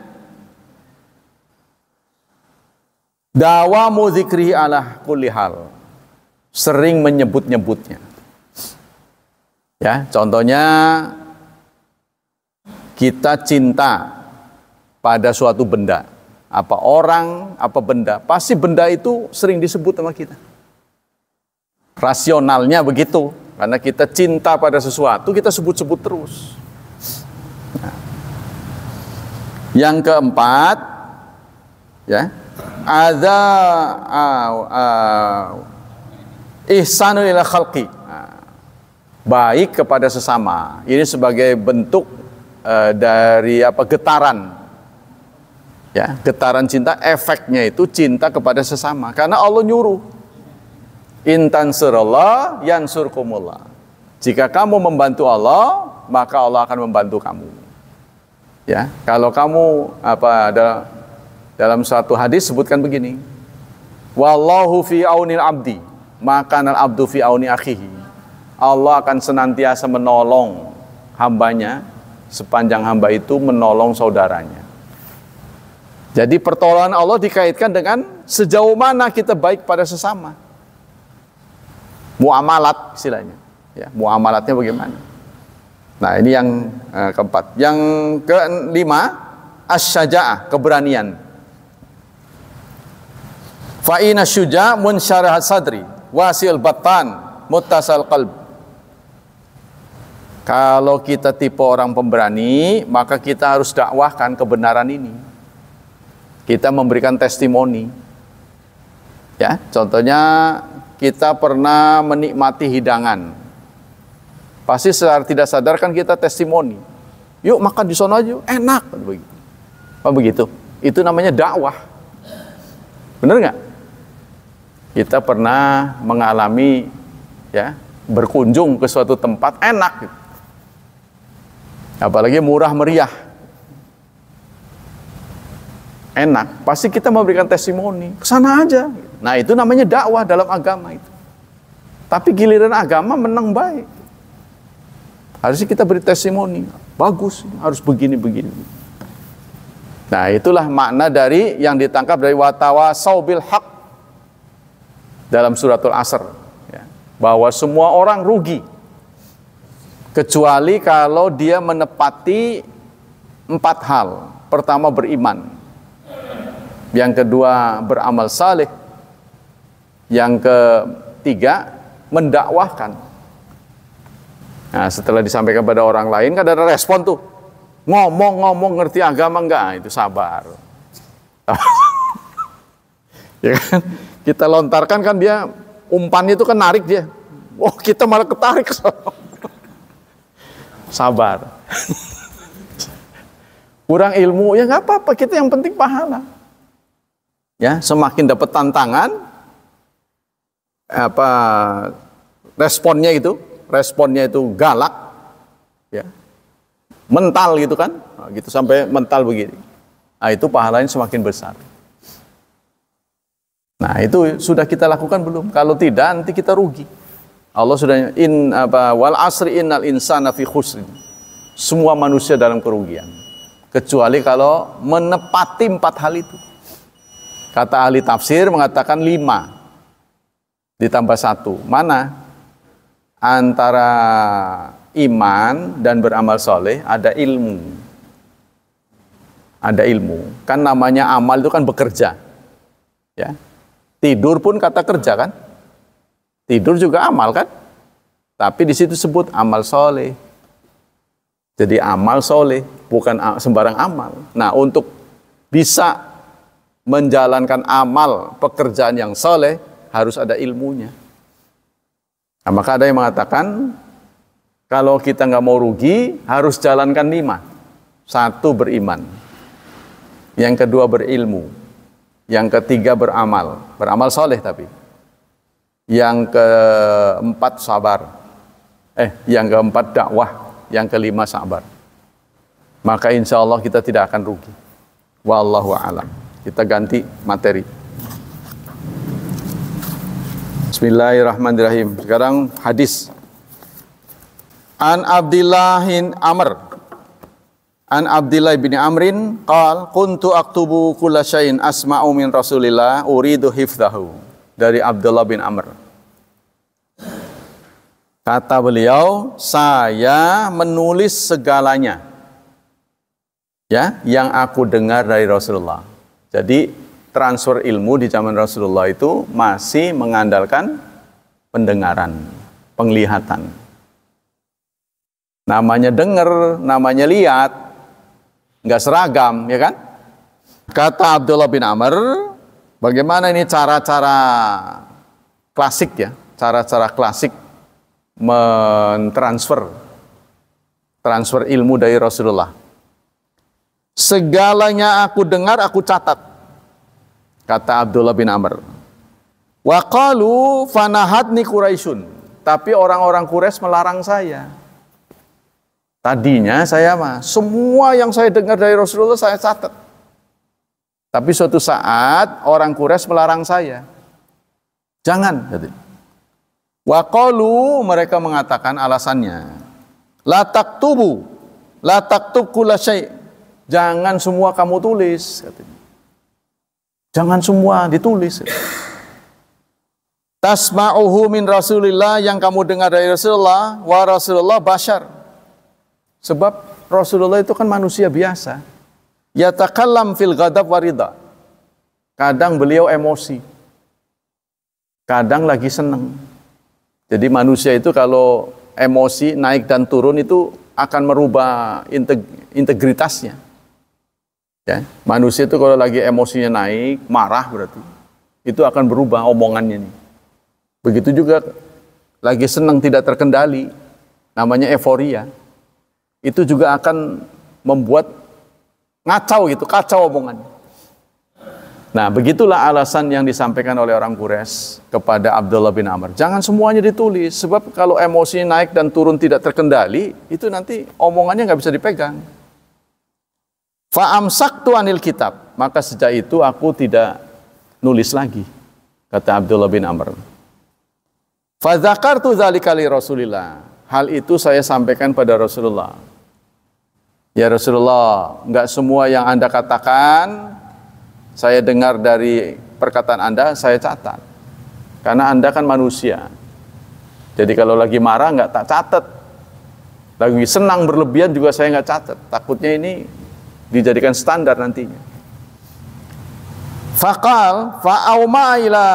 dawamu dzikri ala kulli hal. Sering menyebut-nyebutnya. Ya, contohnya kita cinta pada suatu benda. Apa orang, apa benda. Pasti benda itu sering disebut sama kita. Rasionalnya begitu. Karena kita cinta pada sesuatu, kita sebut-sebut terus. Nah. Yang keempat, Ya. Ada ihsanu ila khalqi. Baik kepada sesama. Ini sebagai bentuk dari getaran. Ya, getaran cinta, efeknya itu cinta kepada sesama. Karena Allah nyuruh. In tansurallah yansurkumullah. Jika kamu membantu Allah, maka Allah akan membantu kamu. Ya, kalau kamu dalam suatu hadis sebutkan begini. Wallahu fi aunil abdi, maka al abdu fi auni akhihi. Allah akan senantiasa menolong hambanya sepanjang hamba itu menolong saudaranya. Jadi pertolongan Allah dikaitkan dengan sejauh mana kita baik pada sesama. Muamalat istilahnya. Ya, muamalatnya bagaimana? Nah, ini yang keempat. Yang kelima, asy-syaja'ah, keberanian. Fa inna syuja' munsyarahat sadri, wasil batan, muttasal qalb. Kalau kita tipe orang pemberani, maka kita harus dakwahkan kebenaran ini. Kita memberikan testimoni. Ya, contohnya kita pernah menikmati hidangan. Pasti secara tidak sadar kan kita testimoni. Yuk makan di sono aja, enak. Begitu. Itu namanya dakwah. Bener nggak? Kita pernah mengalami ya berkunjung ke suatu tempat enak. Apalagi murah meriah. Enak. Pasti kita memberikan testimoni. Kesana aja. Nah itu namanya dakwah dalam agama itu. Tapi giliran agama menang baik. Harusnya kita beri testimoni, bagus, harus begini-begini. Nah, itulah makna dari yang ditangkap dari watawasau bil haq dalam suratul Asr, ya, bahwa semua orang rugi kecuali kalau dia menepati 4 hal. Pertama, beriman. Yang kedua, beramal saleh. Yang ketiga, mendakwahkan. Nah, setelah disampaikan pada orang lain kan ada respon tuh. Ngomong ngerti agama enggak? Itu sabar. Ya kan? Kita lontarkan kan dia umpannya itu kan narik dia. Oh, kita malah ketarik. Sabar. Kurang ilmu ya enggak apa-apa, kita yang penting pahala. Ya, semakin dapat tantangan responnya itu galak, ya, mental gitu kan, nah, gitu sampai mental begini. Nah, itu pahalanya semakin besar. Nah, itu sudah kita lakukan belum? Kalau tidak, nanti kita rugi. Allah sudah wal asri innal insana fi khusrin. Semua manusia dalam kerugian. Kecuali kalau menepati 4 hal itu. Kata ahli tafsir mengatakan 5 ditambah 1. Mana? Antara iman dan beramal soleh ada ilmu. Ada ilmu. Kan namanya amal itu kan bekerja. Ya. Tidur pun kata kerja kan? Tidur juga amal kan? Tapi di situ sebut amal soleh. Jadi amal soleh, bukan sembarang amal. Nah, untuk bisa menjalankan amal pekerjaan yang soleh, harus ada ilmunya. Nah, maka ada yang mengatakan kalau kita nggak mau rugi harus jalankan 5. 1, beriman. Yang kedua, berilmu. Yang ketiga, beramal soleh tapi. Yang keempat, sabar. Yang keempat, dakwah. Yang kelima, sabar. Maka insya Allah kita tidak akan rugi. Wallahu a'lam. Kita ganti materi. Bismillahirrahmanirrahim. Sekarang hadis. An Abdillah bin Amr. An Abdillah bin Amrin qal kuntu aktubu kulla syai'in asma'u min Rasulillah uridu hifdhahu. Dari Abdullah bin Amr. Kata beliau, saya menulis segalanya. Ya, yang aku dengar dari Rasulullah. Jadi transfer ilmu di zaman Rasulullah itu masih mengandalkan pendengaran, penglihatan. Namanya dengar, namanya lihat, nggak seragam, ya kan? Kata Abdullah bin Amr, bagaimana ini cara-cara klasik ya, cara-cara klasik transfer ilmu dari Rasulullah. Segalanya aku dengar, aku catat. Kata Abdullah bin Amr. Wa qalu fanahadni Quraisyun. Tapi orang-orang Quraisy melarang saya. Tadinya saya semua yang saya dengar dari Rasulullah saya catat. Tapi suatu saat orang Quraisy melarang saya. Jangan. Wa qalu, mereka mengatakan alasannya. La taktub kulla syai'. Jangan semua kamu tulis. Jangan semua ditulis. Tasma'uhu min Rasulillah, yang kamu dengar dari Rasulullah, wa Rasulullah bashar. Sebab Rasulullah itu kan manusia biasa. Yatakallam fil ghadab warida. Kadang beliau emosi. Kadang lagi senang. Jadi manusia itu kalau emosi naik dan turun itu akan merubah integritasnya. Ya, manusia itu kalau lagi emosinya naik, marah berarti itu akan berubah omongannya nih. Begitu juga lagi senang tidak terkendali, namanya euforia. Itu juga akan membuat kacau omongannya. Nah, begitulah alasan yang disampaikan oleh orang Quraisy kepada Abdullah bin Amr. Jangan semuanya ditulis, sebab kalau emosi naik dan turun tidak terkendali, itu nanti omongannya nggak bisa dipegang. Fa'amsaktu anil kitab, maka sejak itu aku tidak nulis lagi, kata Abdullah bin Amr. Fadzakartu dzalika li Rasulillah. Hal itu saya sampaikan pada Rasulullah. Ya Rasulullah, enggak semua yang Anda katakan saya dengar dari perkataan Anda, saya catat. Karena Anda kan manusia. Jadi kalau lagi marah enggak tak catat. Lagi senang berlebihan juga saya enggak catat. Takutnya ini dijadikan standar nantinya. Faqal fa'auma ila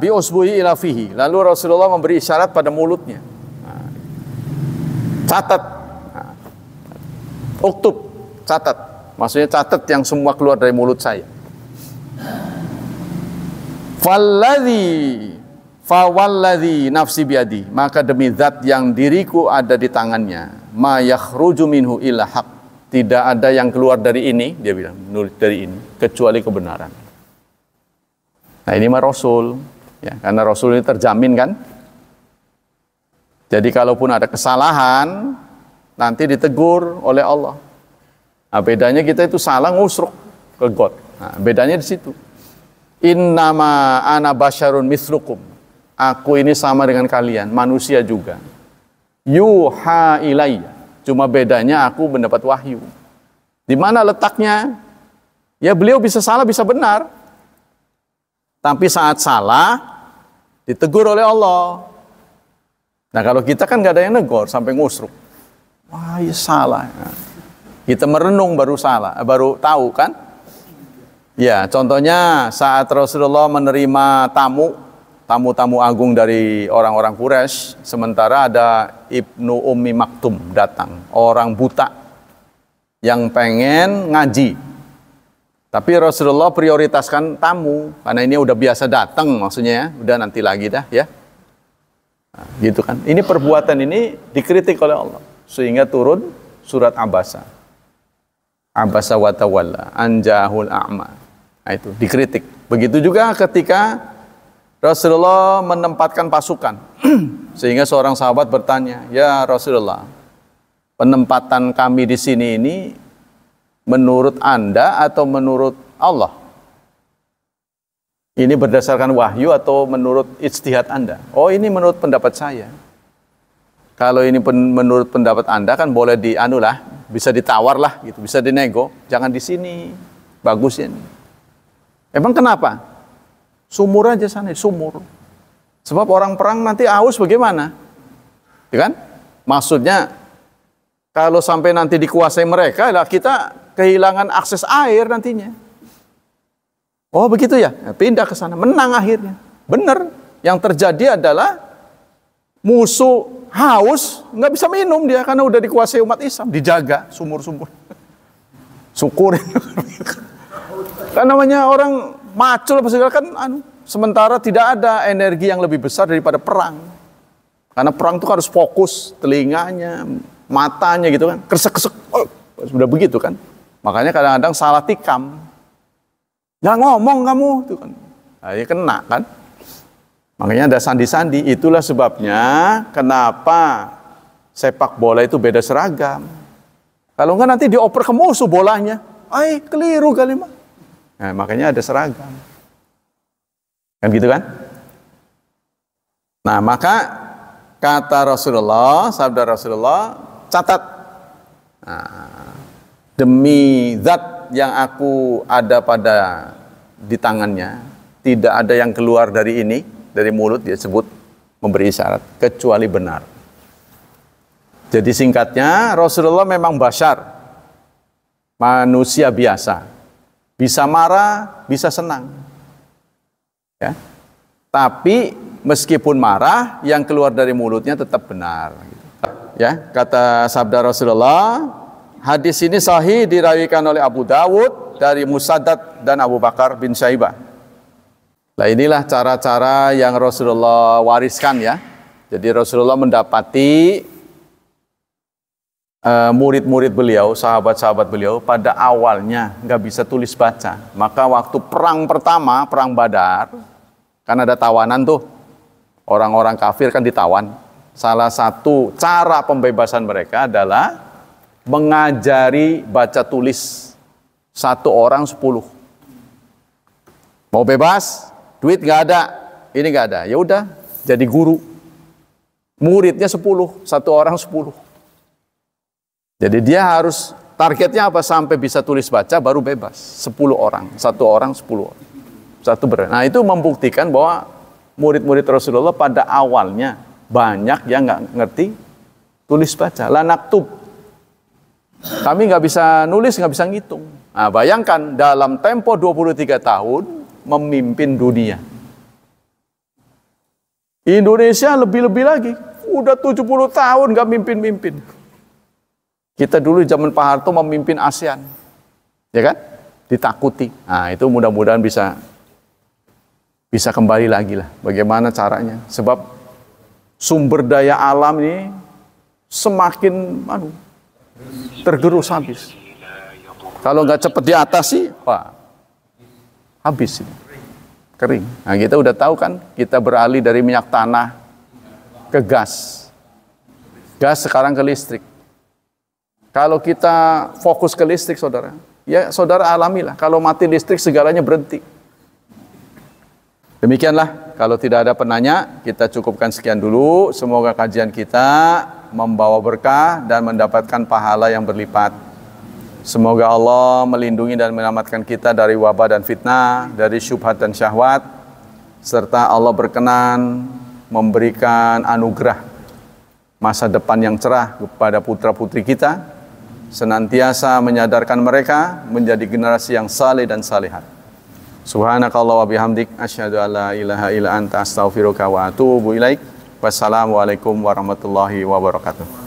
bi usbuhi ila fihi. Lalu Rasulullah memberi isyarat pada mulutnya. Catat. Uktub, catat. Maksudnya catat yang semua keluar dari mulut saya. Fawalladhi nafsi biadi, maka demi zat yang diriku ada di tangannya, ma yakhruju minhu illa haq. Tidak ada yang keluar dari ini, dia bilang, menulis dari ini, kecuali kebenaran. Nah ini mah Rasul, ya, karena Rasul ini terjamin kan. Jadi kalaupun ada kesalahan, nanti ditegur oleh Allah. Nah, bedanya kita itu salah ngusruk ke God. Nah, bedanya di situ. Innama ana basyarun mislukum. Aku ini sama dengan kalian, manusia juga. Yuha ilayya. Cuma bedanya aku mendapat wahyu. Di mana letaknya? Ya beliau bisa salah, bisa benar. Tapi saat salah, ditegur oleh Allah. Nah kalau kita kan nggak ada yang negor sampai ngusruk. Wah ya salah. Nah, kita merenung baru salah, baru tahu kan? Ya contohnya saat Rasulullah menerima tamu agung dari orang-orang Quraisy, sementara ada Ibnu Ummi Maktum datang, orang buta yang pengen ngaji. Tapi Rasulullah prioritaskan tamu, karena ini udah biasa datang maksudnya ya, udah nanti lagi dah ya. Nah, gitu kan. Ini perbuatan ini dikritik oleh Allah, sehingga turun surat Abasa. Abasa wa tawalla, anjahul a'ma. Nah, itu dikritik. Begitu juga ketika Rasulullah menempatkan pasukan. Sehingga seorang sahabat bertanya, "Ya Rasulullah, penempatan kami di sini ini menurut Anda atau menurut Allah? Ini berdasarkan wahyu atau menurut ijtihad Anda?" "Oh, ini menurut pendapat saya." "Kalau ini menurut pendapat Anda kan boleh bisa ditawar lah gitu, bisa dinego. Jangan di sini. Bagusnya ini." "Emang kenapa?" "Sumur aja sana, sumur. Sebab orang perang nanti haus bagaimana?" Ya kan? Maksudnya kalau sampai nanti dikuasai mereka, lah kita kehilangan akses air nantinya. "Oh begitu ya?" Pindah ke sana, menang akhirnya. Benar. Yang terjadi adalah musuh haus, nggak bisa minum dia karena udah dikuasai umat Islam, dijaga sumur-sumur. Syukurin. Kan namanya orang macul apa segala kan sementara tidak ada energi yang lebih besar daripada perang. Karena perang itu harus fokus telinganya, matanya gitu kan, kresek-kresek, sudah begitu kan. Makanya kadang-kadang salah tikam. Jangan ngomong kamu tuh kan. Nah, ya kena kan. Makanya ada sandi-sandi, itulah sebabnya kenapa sepak bola itu beda seragam. Kalau enggak nanti dioper ke musuh bolanya. Keliru kali mah. Nah, makanya ada seragam. Kan gitu kan? Nah, maka kata Rasulullah, sabda Rasulullah, catat. Nah, demi zat yang aku ada di tangannya, tidak ada yang keluar dari ini, dari mulut dia sebut memberi isyarat kecuali benar. Jadi singkatnya, Rasulullah memang bashar, manusia biasa, bisa marah, bisa senang, ya. Tapi meskipun marah, yang keluar dari mulutnya tetap benar. Ya, kata sabda Rasulullah, hadis ini sahih dirawikan oleh Abu Dawud dari Musaddad dan Abu Bakar bin Syaibah. Nah, inilah cara-cara yang Rasulullah wariskan ya. Jadi Rasulullah mendapati murid-murid beliau, sahabat-sahabat beliau pada awalnya nggak bisa tulis baca. Maka waktu perang pertama, perang Badar, kan ada tawanan tuh. Orang-orang kafir kan ditawan. Salah satu cara pembebasan mereka adalah mengajari baca tulis 1 orang 10. Mau bebas, duit nggak ada, ini nggak ada. Ya udah, jadi guru. Muridnya 10, 1 orang 10. Jadi dia harus targetnya apa? Sampai bisa tulis baca baru bebas. 10 orang, 1 orang 10 orang. Nah itu membuktikan bahwa murid-murid Rasulullah pada awalnya banyak yang nggak ngerti tulis baca. La naktub. Kami nggak bisa nulis, nggak bisa ngitung. Nah bayangkan dalam tempo 23 tahun memimpin dunia. Indonesia lebih-lebih lagi. Udah 70 tahun nggak mimpin-mimpin. Kita dulu zaman Pak Harto memimpin ASEAN, ya kan? Ditakuti. Nah itu mudah-mudahan bisa kembali lagi lah. Bagaimana caranya? Sebab sumber daya alam ini semakin tergerus habis. Kalau nggak cepat di atas sih, habis ini. Kering. Nah kita udah tahu kan, kita beralih dari minyak tanah ke gas. Gas sekarang ke listrik. Kalau kita fokus ke listrik, saudara, ya saudara alamilah. Kalau mati listrik, segalanya berhenti. Demikianlah, kalau tidak ada penanya, kita cukupkan sekian dulu. Semoga kajian kita membawa berkah dan mendapatkan pahala yang berlipat. Semoga Allah melindungi dan menyelamatkan kita dari wabah dan fitnah, dari syubhat dan syahwat, serta Allah berkenan memberikan anugerah masa depan yang cerah kepada putra-putri kita, senantiasa menyadarkan mereka menjadi generasi yang saleh dan salihat. Subhanakallah wa bihamdik, asyhadu an la ilaha illa anta astaghfiruka wa atubu ilaik. Wassalamualaikum warahmatullahi wabarakatuh.